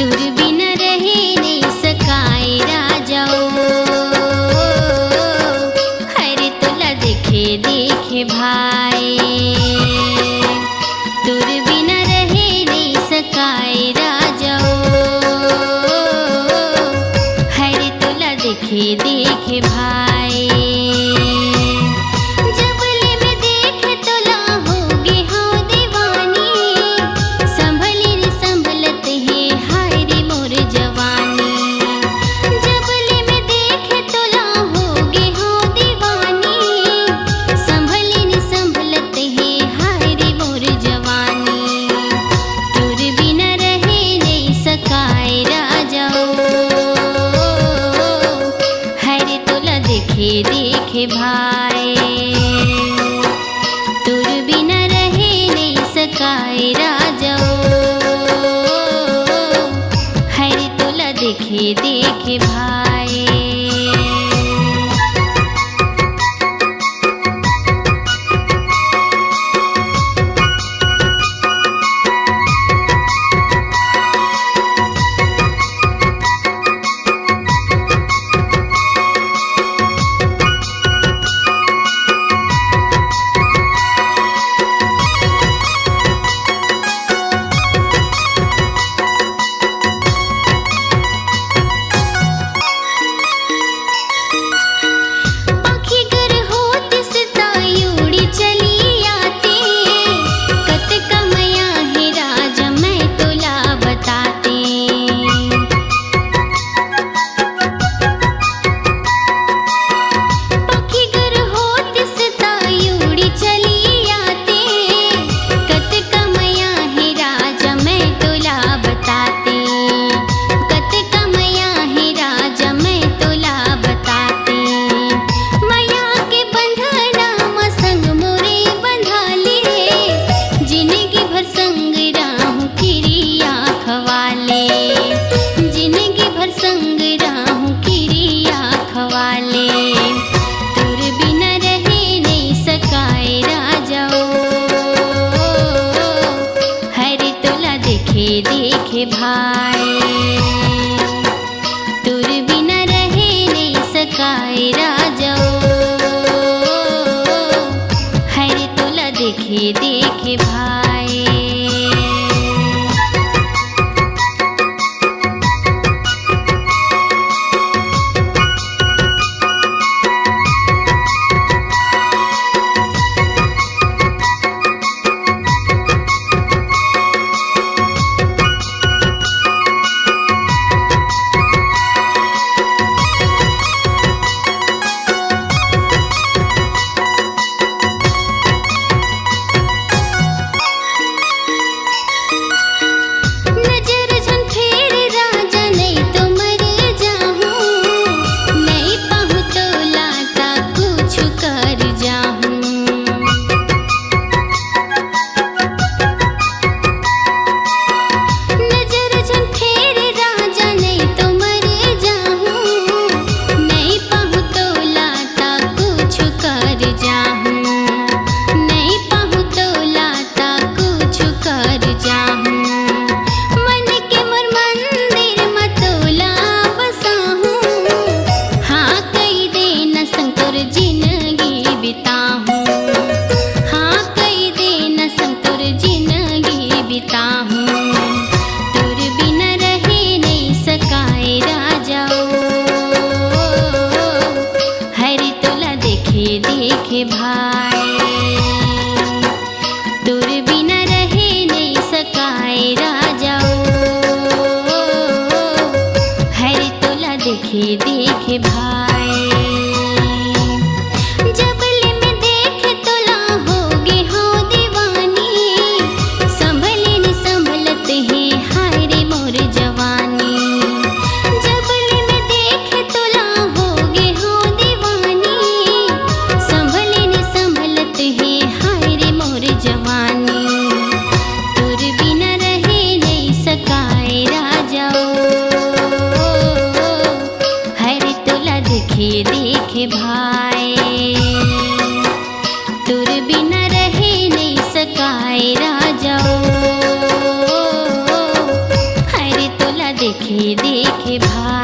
तुर बिन रहे नहीं सकाए राजाओ। हरे तोला देखे देखे भाई, तुर बिन रहे नहीं सकाए राजाओ। हरे तोला देखे देखे भाई, देखे भाई, तुर बिन रहे नहीं सकाए राजाओ। हरे तोला देखे देखे भाई। देखे भाई, तुर बिन रहे नहीं सकाए राजाओ। हरे तोला देखे देखे भाई। देखे भाई, तुर बिन रहे नहीं सकाए राजाओ। हरे तोला देखे देखे भाई, जबले में देखे तोला होगे हो दीवानी। संभले न संभलत है हाय रे मोर जवानी। देखे भाई, तुर बिन रहे नहीं सकाए राजाओ। हरे तोला देखे देखे भाई।